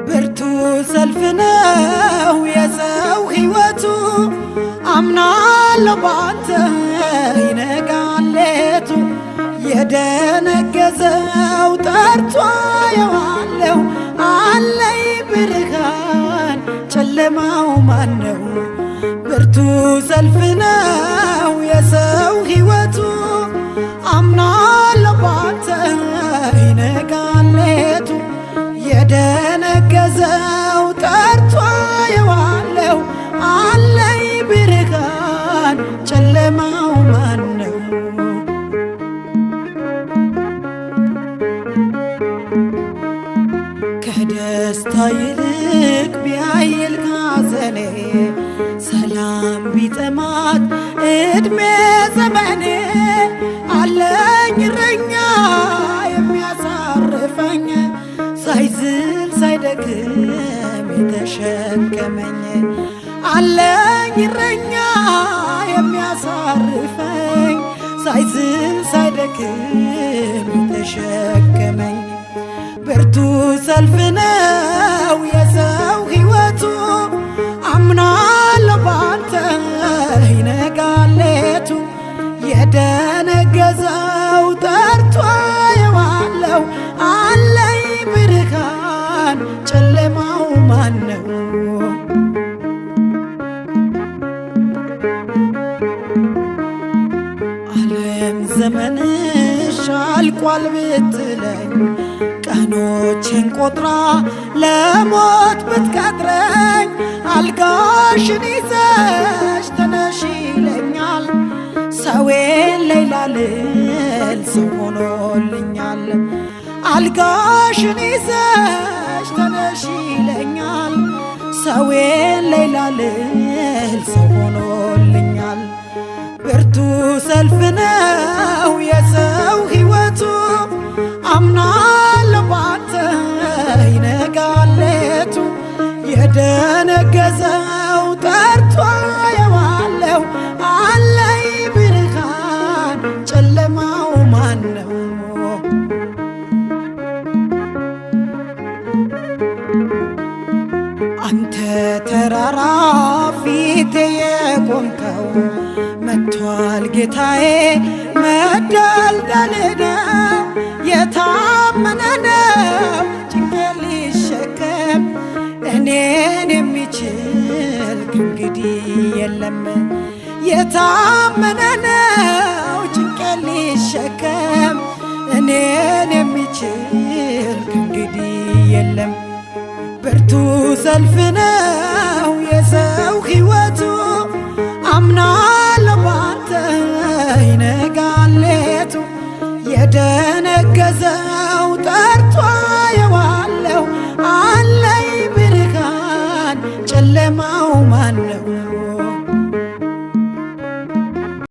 ብርቱ ሰልፍ ነው የሰው ሕይወቱ አምናለሁ ባንተ ይነጋል ሌቱ የደነገዘው ጠርቶ አየዋለሁ አለኝ ብርሃን ጨለማው ማነው? ብርቱ ሰልፍ ነው የሰው ሕይወቱ አምናለሁ ባንተ ይነጋል ሌቱ የደነገዘው ጠርቶ አየዋለሁ አለኝ ብርሃን ጨለማው ማነው? ከደስታ ይልቅ ቢያይል ካዘኔ ሰላም ቢጠማት ዕድሜ ዘመኔ አለኝ እረኛ የሚያሳርፈኝ ሳይዝል ሳይደክም የተሸከመኝ አለኝ እረኛ የሚያሳርፈኝ ሳይዝል ሳይደክም የተሸከመኝ ብርቱ ሰልፍ ነው የሰው ሕይወቱ አምናለሁ ባንተ ይነጋል ሌቱ የደነገዘው ጠርቶ አየዋለሁ አለኝ ብርሃን ጨለማው ማነው? ዓለም ዘመንሽ አልቋል ብትለኝ ቀኖቼን ቆጥራ ለሞት ብትቀጥረኝ አልጋሽን ይዘሽ ተነሺ ይለኛል ሰዌን ሌላ ልል ሰው ሆኖልኛል አልጋሽን ይዘሽ ተነሺ ይለኛል ሰዌን ሌላ ልል ሰው ሆኖልኛል ብርቱ ሰልፍ ነው የሰው ሕይወቱ አምናለሁ ባንተ ይነጋል ሌቱ የደነገዘው ጠርቶ አየዋለሁ አለኝ ብርሃን ጨለማው ማነው? አንተ ተራራ ፊቴ የቆምከው መጥቷል ጌታዬ መደልደል ነው የታመነ ነው ጭንቄን ሊሸከም እኔን የሚችል ከእንግዲህ የለም የታመነ ነው ጭንቄን ሊሸከም እኔን የሚችል ከእንግዲህ የለም ብርቱ ሰልፍ ነው